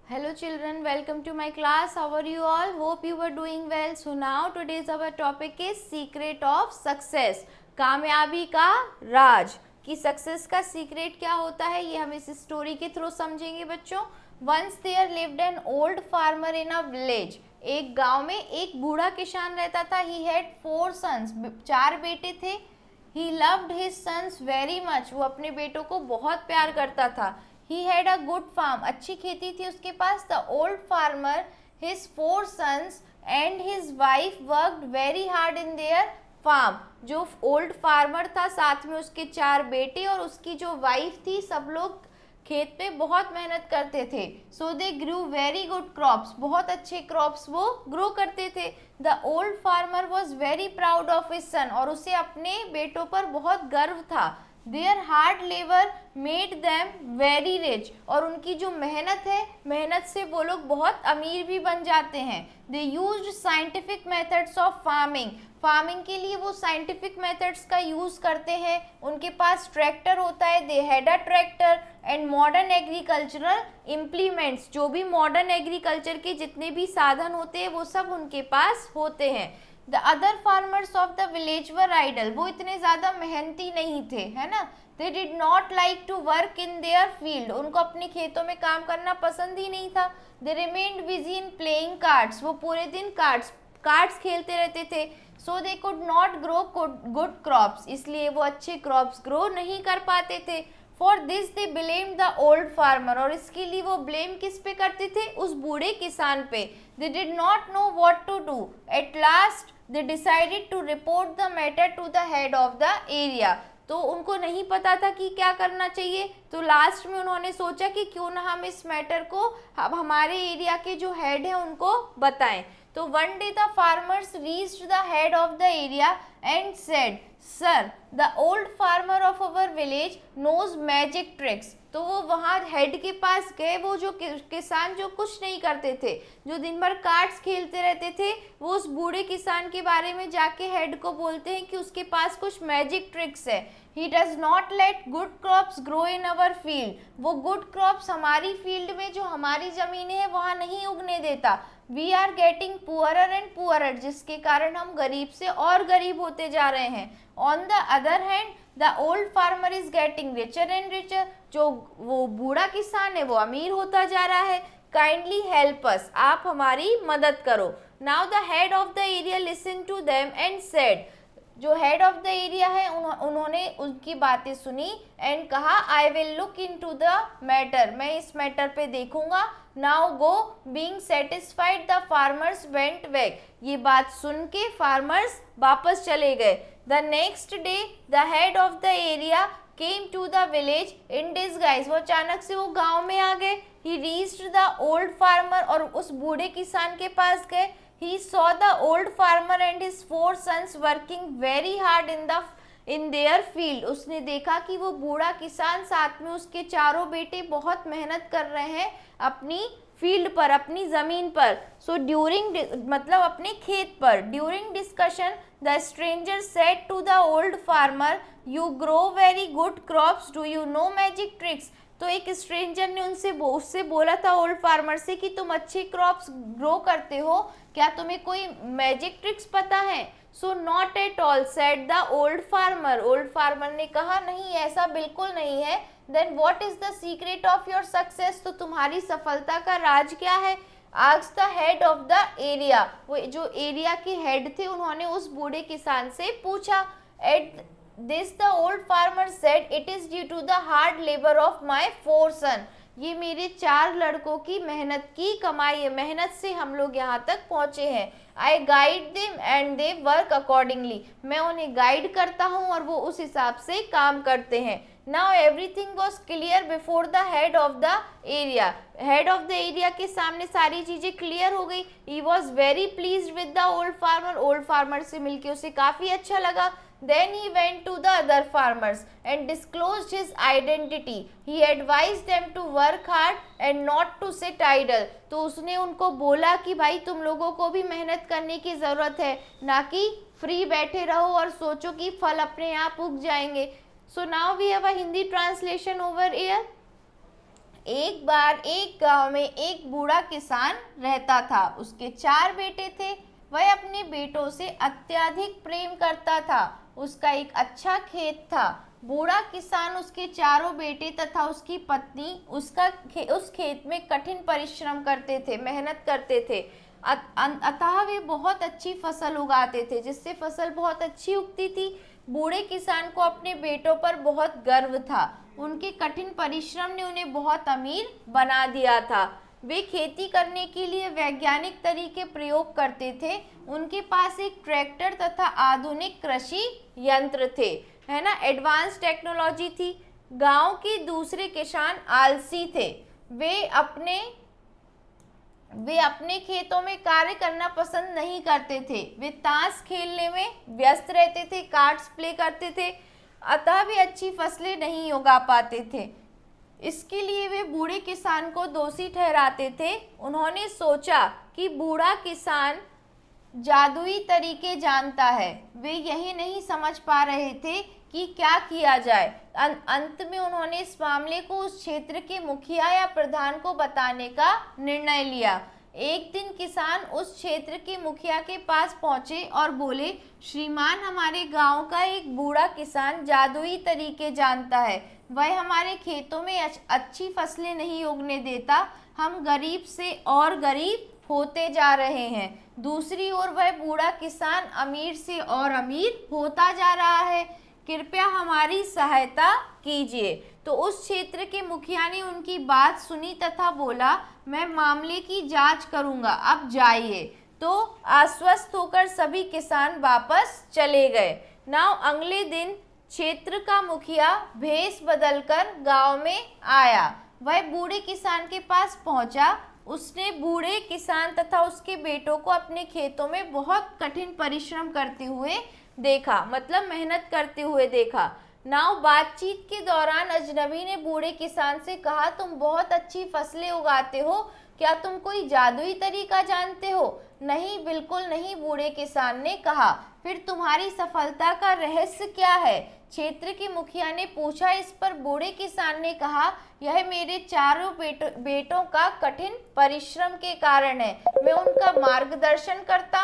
Hello children, welcome to my class. How are you all? Hope you were doing well. So now today's our topic is secret of success. कामयाबी का राज कि success का secret क्या होता है ये हम इस स्टोरी के थ्रू समझेंगे बच्चों. Once there lived an old farmer in a village. एक गांव में एक बूढ़ा किसान रहता था. He had 4 sons. 4 बेटे थे. He loved his sons very much. वो अपने बेटों को बहुत प्यार करता था. He had a good farm. अच्छी खेती थी उसके पास. The old farmer, his 4 sons and his wife worked very hard in their farm. जो old farmer था साथ में उसके 4 बेटे और उसकी जो वाइफ थी सब लोग खेत में बहुत मेहनत करते थे. सो दे ग्रू वेरी गुड क्रॉप्स. बहुत अच्छे क्रॉप्स वो ग्रो करते थे. The old farmer was very proud of his son. और उसे अपने बेटों पर बहुत गर्व था. There hard labour made them very rich. और उनकी जो मेहनत है मेहनत से वो लोग बहुत अमीर भी बन जाते हैं. They used scientific methods of farming. Farming के लिए वो साइंटिफिक मेथड्स का यूज़ करते हैं. उनके पास ट्रैक्टर होता है. They had a tractor and modern agricultural implements. जो भी मॉडर्न एग्रीकल्चर के जितने भी साधन होते हैं वो सब उनके पास होते हैं. The other farmers of the village were idle. वो इतने ज़्यादा मेहनती नहीं थे, है ना. They did not like to work in their field. उनको अपने खेतों में काम करना पसंद ही नहीं था. They remained busy in playing cards. वो पूरे दिन कार्ड्स खेलते रहते थे. So they could not grow good crops. इसलिए वो अच्छे क्रॉप्स ग्रो नहीं कर पाते थे. For this they blame the old farmer. और इसके लिए वो ब्लेम किस पे करते थे? उस बूढ़े किसान पे. They did not know what to do. At last they decided to report the matter to the head of the area. तो उनको नहीं पता था कि क्या करना चाहिए. तो लास्ट में उन्होंने सोचा कि क्यों ना हम इस मैटर को अब हमारे एरिया के जो हेड हैं उनको बताएं. तो one day the farmers reached the head of the area and said, sir the old farmer of our village knows magic tricks. तो वो वहाँ हेड के पास गए. वो जो किसान जो कुछ नहीं करते थे, जो दिन भर कार्ड्स खेलते रहते थे, वो उस बूढ़े किसान के बारे में जाके हेड को बोलते हैं कि उसके पास कुछ मैजिक ट्रिक्स है. He does not let good crops grow in our field. वो गुड क्रॉप्स हमारी फील्ड में जो हमारी ज़मीनें हैं वहाँ नहीं उगने देता. We are getting poorer and poorer. जिसके कारण हम गरीब से और गरीब होते जा रहे हैं. On the other hand the old farmer is getting richer and richer. जो वो बूढ़ा किसान है वो अमीर होता जा रहा है. Kindly help us. आप हमारी मदद करो. Now the head of the area listen to them and said. जो हेड ऑफ द एरिया है उन्होंने उनकी बातें सुनी एंड कहा, I will look into the matter. मैं इस मैटर पे देखूंगा. Now go. Being satisfied the farmers went back. ये बात सुन के फार्मर्स वापस चले गए. The next day the head of the area came to the village in disguise. वो अचानक से वो गांव में आ गए. He reached the old farmer. और उस बूढ़े किसान के पास गए. He saw the old farmer and his 4 sons working very hard in their field. उसने देखा कि वो बूढ़ा किसान साथ में उसके चारों बेटे बहुत मेहनत कर रहे हैं अपनी फील्ड पर, अपनी ज़मीन पर. सो ड्यूरिंग मतलब अपने खेत पर. During discussion the stranger said to the old farmer, you grow very good crops, do you know magic tricks. तो एक स्ट्रेंजर ने उससे बोला था ओल्ड फार्मर से कि तुम अच्छे क्रॉप्स ग्रो करते हो, क्या तुम्हें कोई मैजिक ट्रिक्स पता है. So not at all said the old farmer. Old farmer ने कहा नहीं, ऐसा बिल्कुल नहीं है. Then what is the secret of your success. तो तुम्हारी सफलता का राज क्या है. Asked the head of the area. वो जो एरिया के हेड थे उन्होंने उस बूढ़े किसान से पूछा. At this the old farmer said, it is due to the hard labour of my 4 son. ये मेरे 4 लड़कों की मेहनत की कमाई है. मेहनत से हम लोग यहाँ तक पहुँचे हैं. आई guide them and they work accordingly. मैं उन्हें गाइड करता हूँ और वो उस हिसाब से काम करते हैं. Now everything was clear before the head of the area. Head of the area के सामने सारी चीज़ें क्लियर हो गई. He was very pleased with the old farmer. Old farmer से मिलके उसे काफ़ी अच्छा लगा. Then he went to the other farmers and disclosed his identity. He advised them to work hard and not to sit idle. तो उसने उनको बोला कि भाई तुम लोगों को भी मेहनत करने की ज़रूरत है, ना कि फ्री बैठे रहो और सोचो कि फल अपने आप उग जाएंगे. So now we have a Hindi translation over here. एक बार एक गांव में एक बूढ़ा किसान रहता था। उसके 4 बेटे थे। वह अपने बेटों से अत्यधिक प्रेम करता था। उसका एक अच्छा खेत था। बूढ़ा किसान, उसके चारों बेटे तथा उसकी पत्नी उस खेत में कठिन परिश्रम करते थे, मेहनत करते थे। अतः वे बहुत अच्छी फसल उगाते थे, जिससे फसल बहुत अच्छी उगती थी। बूढ़े किसान को अपने बेटों पर बहुत गर्व था। उनके कठिन परिश्रम ने उन्हें बहुत अमीर बना दिया था। वे खेती करने के लिए वैज्ञानिक तरीके प्रयोग करते थे। उनके पास एक ट्रैक्टर तथा आधुनिक कृषि यंत्र थे, है ना, एडवांस टेक्नोलॉजी थी। गांव के दूसरे किसान आलसी थे। वे अपने खेतों में कार्य करना पसंद नहीं करते थे। वे ताश खेलने में व्यस्त रहते थे, कार्ड्स प्ले करते थे। अतः वे अच्छी फसलें नहीं उगा पाते थे। इसके लिए वे बूढ़े किसान को दोषी ठहराते थे। उन्होंने सोचा कि बूढ़ा किसान जादुई तरीके जानता है। वे यही नहीं समझ पा रहे थे कि क्या किया जाए। अंत में उन्होंने इस मामले को उस क्षेत्र के मुखिया या प्रधान को बताने का निर्णय लिया। एक दिन किसान उस क्षेत्र के मुखिया के पास पहुंचे और बोले, श्रीमान, हमारे गांव का एक बूढ़ा किसान जादुई तरीके जानता है। वह हमारे खेतों में अच्छी फसलें नहीं उगने देता। हम गरीब से और गरीब होते जा रहे हैं। दूसरी ओर वह बूढ़ा किसान अमीर से और अमीर होता जा रहा है। कृपया हमारी सहायता कीजिए। तो उस क्षेत्र के मुखिया ने उनकी बात सुनी तथा बोला, मैं मामले की जांच करूंगा, अब जाइए। तो आश्वस्त होकर सभी किसान वापस चले गए। नाउ अगले दिन क्षेत्र का मुखिया भेष बदलकर गांव में आया। वह बूढ़े किसान के पास पहुंचा। उसने बूढ़े किसान तथा उसके बेटों को अपने खेतों में बहुत कठिन परिश्रम करते हुए देखा, मतलब मेहनत करते हुए देखा। नाउ बातचीत के दौरान अजनबी ने बूढ़े किसान से कहा, तुम बहुत अच्छी फसलें उगाते हो, क्या तुम कोई जादुई तरीका जानते हो? नहीं, बिल्कुल नहीं, बूढ़े किसान ने कहा। फिर तुम्हारी सफलता का रहस्य क्या है? क्षेत्र के मुखिया ने पूछा। इस पर बूढ़े किसान ने कहा, यह मेरे चारों बेटों का कठिन परिश्रम के कारण है। मैं उनका मार्गदर्शन करता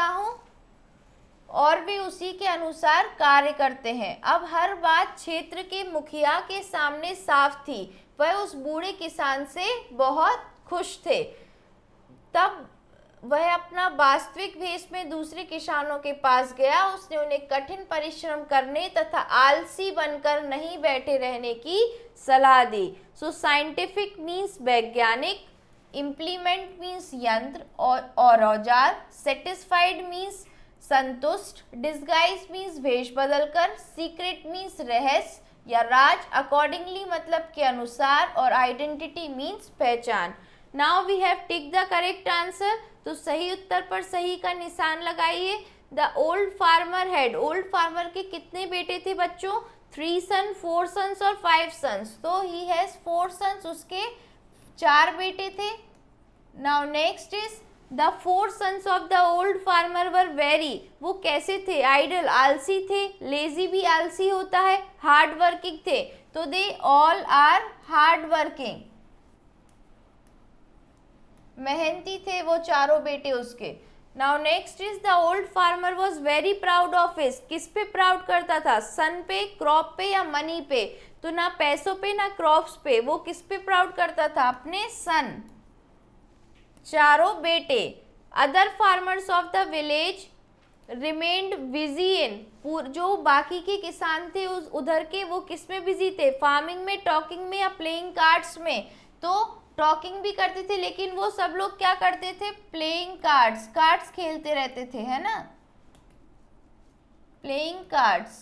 हूँ और वे उसी के अनुसार कार्य करते हैं। अब हर बात क्षेत्र के मुखिया के सामने साफ थी। वह उस बूढ़े किसान से बहुत खुश थे। तब वह अपना वास्तविक भेष में दूसरे किसानों के पास गया। उसने उन्हें कठिन परिश्रम करने तथा आलसी बनकर नहीं बैठे रहने की सलाह दी। सो साइंटिफिक मीन्स वैज्ञानिक, इम्प्लीमेंट मीन्स यंत्र और औजार, सेटिस्फाइड मीन्स संतुष्ट, डिस्गाइज मीन्स भेष बदलकर, सीक्रेट मीन्स रहस्य या राज, अकॉर्डिंगली मतलब के अनुसार, और आइडेंटिटी मीन्स पहचान। Now we have tick the correct answer. तो सही उत्तर पर सही का निशान लगाइए। The old farmer had, old farmer के कितने बेटे थे बच्चों? 3 सन, 4 सन्स और 5 सन्स। तो ही हैज 4 सन्स, उसके 4 बेटे थे। Now next is the 4 sons of the old farmer were very, वो कैसे थे? आइडल, आलसी थे। लेजी भी आलसी होता है। हार्ड वर्किंग थे। तो they all are hard working, मेहनती थे वो चारों बेटे उसके। Now next is the old farmer was very proud of his, किस पे प्राउड करता था? सन पे, क्रॉप पे या मनी पे? तो ना पैसों पे ना क्रॉप्स पे, वो किस पे प्राउड करता था? अपने सन, चारों बेटे। Other farmers of the village remained busy इन, जो बाकी के किसान थे उधर के, वो किस में बिजी थे? फार्मिंग में, टॉकिंग में या प्लेइंग कार्ड्स में? तो टॉकिंग भी करते थे, लेकिन वो सब लोग क्या करते थे? प्लेइंग कार्ड्स, कार्ड्स खेलते रहते थे, है ना, playing cards.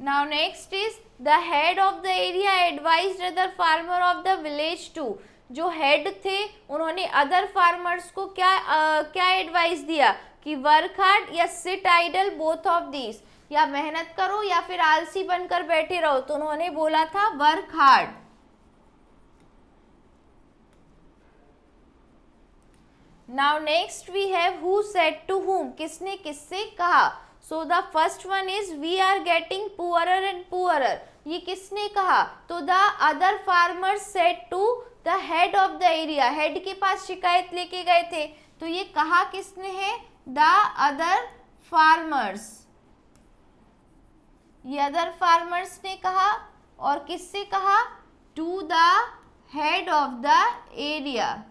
Now next is the head of the area advised other farmer of the village to, जो हेड थे उन्होंने अदर फार्मर्स को क्या एडवाइस दिया कि वर्क हार्ड या sit idle, both of this, या मेहनत करो या फिर आलसी बनकर बैठे रहो। तो उन्होंने बोला था work hard. Now next we have who said to whom, किसने किससे कहा? So the first one is we are getting poorer and poorer, ये किसने कहा? तो the other farmers said to the head of the area, head के पास शिकायत लेके गए थे, तो ये कहा किसने है? द अदर फार्मर्स, ये अदर फार्मर्स ने कहा। और किससे कहा? To the head of the area,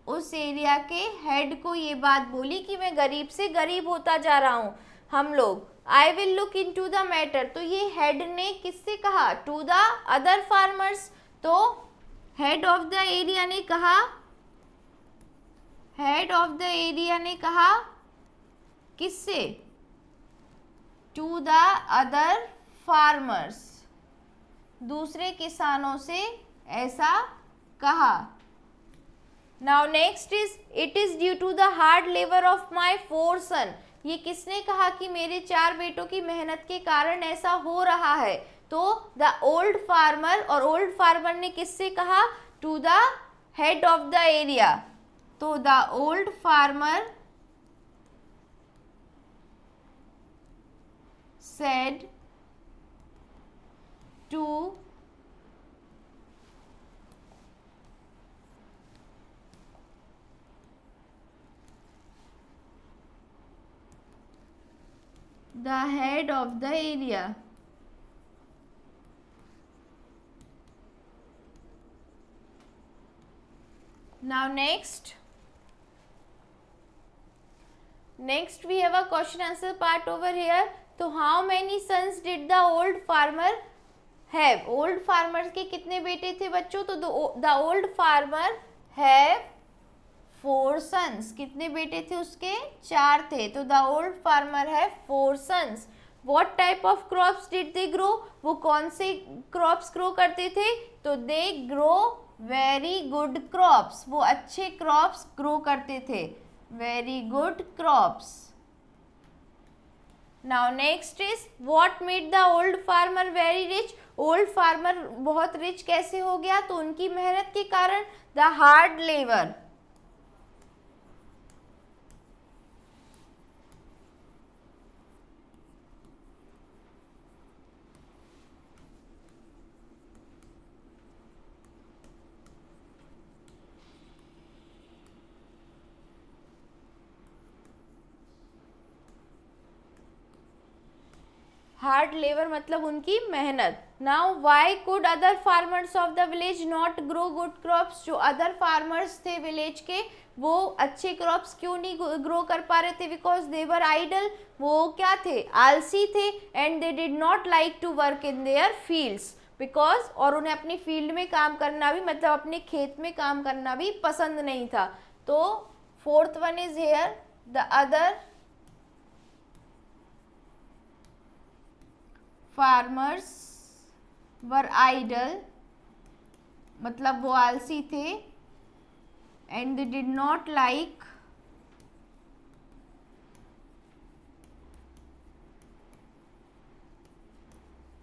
उस एरिया के हेड को ये बात बोली कि मैं गरीब से गरीब होता जा रहा हूं हम लोग, I will look into the matter. तो ये हेड ने किससे कहा? To the other farmers. तो हेड ऑफ द एरिया ने कहा, हेड ऑफ द एरिया ने कहा किससे? टू द अदर फार्मर्स, दूसरे किसानों से ऐसा कहा। Now next is it is due to the hard labour of my 4 son, ये किसने कहा कि मेरे 4 बेटों की मेहनत के कारण ऐसा हो रहा है? तो द ओल्ड फार्मर, और ओल्ड फार्मर ने किससे कहा? To the head of the area. तो the old farmer said to the head of the area, now next we have a question answer part over here. तो how many sons did the old farmer have? old farmer के कितने बेटे थे बच्चों? तो the old farmer have 4 sons, कितने बेटे थे उसके? 4 थे। तो द ओल्ड फार्मर है 4 sons। What type of crops did they grow? वो कौन से क्रॉप्स ग्रो करते थे? तो they grow very good crops, वो अच्छे क्रॉप्स ग्रो करते थे, very good crops. Now next is what made the old farmer very rich? Old farmer बहुत रिच कैसे हो गया? तो उनकी मेहनत के कारण, the hard labour, hard labour मतलब उनकी मेहनत। Now Y could other farmers of the village not grow good crops? जो अदर फार्मर्स थे विलेज के, वो अच्छे क्रॉप्स क्यों नहीं ग्रो कर पा रहे थे? बिकॉज दे वर आइडल, वो क्या थे? आलसी थे। And they did not like to work in their fields, because, और उन्हें अपनी फील्ड में काम करना भी, मतलब अपने खेत में काम करना भी पसंद नहीं था। तो fourth one is here, the other farmers were idle, मतलब वो आलसी थे। And they did not like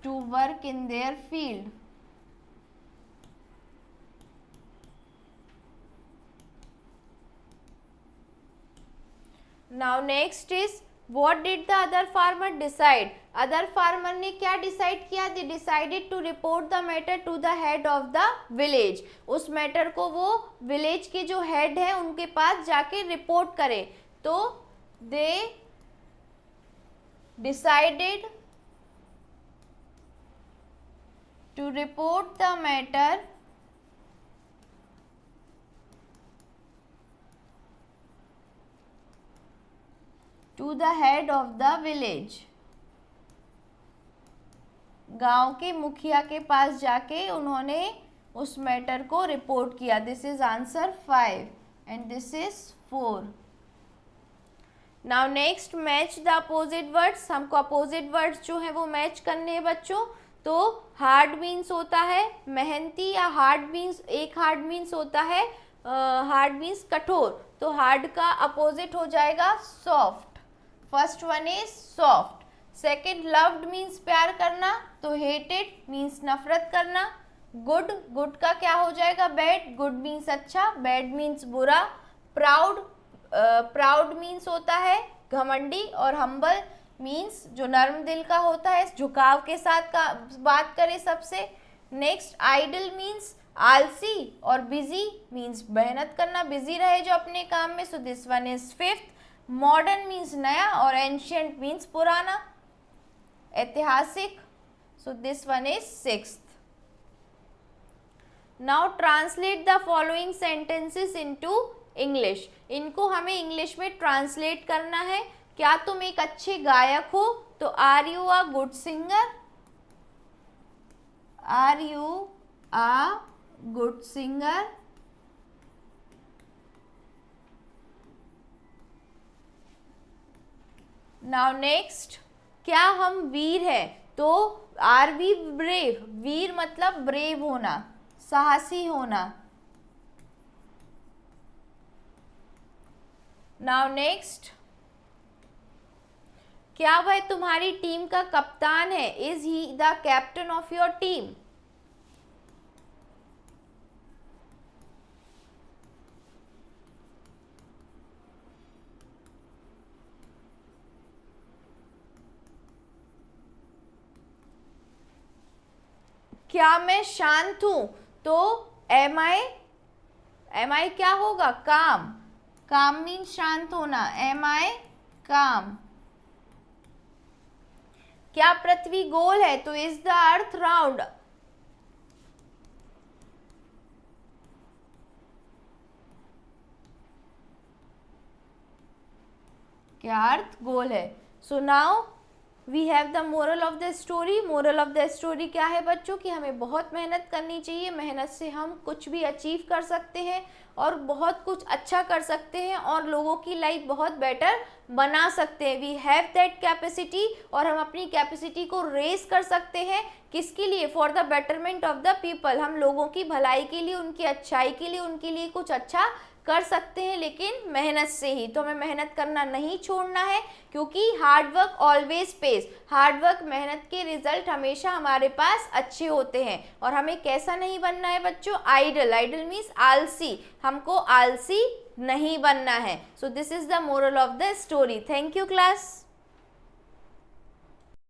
to work in their field. Now next is What did the other farmer decide? Other farmer ने क्या डिसाइड किया? They decided to report the matter to the head of the village. उस matter को वो village के जो head है उनके पास जाके रिपोर्ट करें। तो they decided to report the matter to the head of the village. गांव के मुखिया के पास जाके उन्होंने उस मैटर को रिपोर्ट किया। This is answer 5 and this is 4। Now next match the opposite words. हमको अपोजिट वर्ड्स जो है वो मैच करने हैं बच्चों। तो हार्ड मीन्स होता है मेहनती, या हार्ड मीन्स, एक हार्ड मीन्स होता है हार्ड मीन्स कठोर। तो हार्ड का अपोजिट हो जाएगा soft. First one is soft. Second loved means प्यार करना, तो हेटेड मीन्स नफरत करना। गुड, गुड का क्या हो जाएगा? बैड। गुड मीन्स अच्छा, बैड मीन्स बुरा। प्राउड, प्राउड मीन्स होता है घमंडी, और हम्बल मीन्स जो नर्म दिल का होता है, झुकाव के साथ का बात करें सबसे। नेक्स्ट आइडल मीन्स आलसी, और बिजी मीन्स मेहनत करना, बिजी रहे जो अपने काम में। So this one is fifth. Modern means नया, और एंशियंट मीन्स पुराना, ऐतिहासिक। So this one is sixth. Now translate the following sentences into English. इनको हमें इंग्लिश में ट्रांसलेट करना है। क्या तुम एक अच्छे गायक हो? तो are you a good singer? Are you a good singer? Now next, क्या हम वीर है? तो आर वी ब्रेव? वीर मतलब ब्रेव होना, साहसी होना। नाउ नेक्स्ट, क्या वह तुम्हारी टीम का कप्तान है? Is he the captain of your team? क्या मैं शांत हूं? तो एम आई क्या होगा? काम। काम मीन शांत होना, एम आई काम। क्या पृथ्वी गोल है? तो इज द अर्थ राउंड? क्या अर्थ गोल है? So now we have the moral of the story. Moral of the story क्या है बच्चों? कि हमें बहुत मेहनत करनी चाहिए, मेहनत से हम कुछ भी अचीव कर सकते हैं और बहुत कुछ अच्छा कर सकते हैं और लोगों की लाइफ बहुत बेटर बना सकते हैं। वी हैव दैट कैपेसिटी, और हम अपनी कैपेसिटी को रेज कर सकते हैं। किसके लिए? For the betterment of the people. हम लोगों की भलाई के लिए, उनकी अच्छाई के लिए, उनके लिए कुछ अच्छा कर सकते हैं, लेकिन मेहनत से ही। तो हमें मेहनत करना नहीं छोड़ना है, क्योंकि hard work always page. Hard work, मेहनत के रिजल्ट हमेशा हमारे पास अच्छे होते हैं। और हमें कैसा नहीं बनना है बच्चों? आइडल। आइडल मीन्स आलसी। हमको आलसी नहीं बनना है। So this is the moral of the story. Thank you class.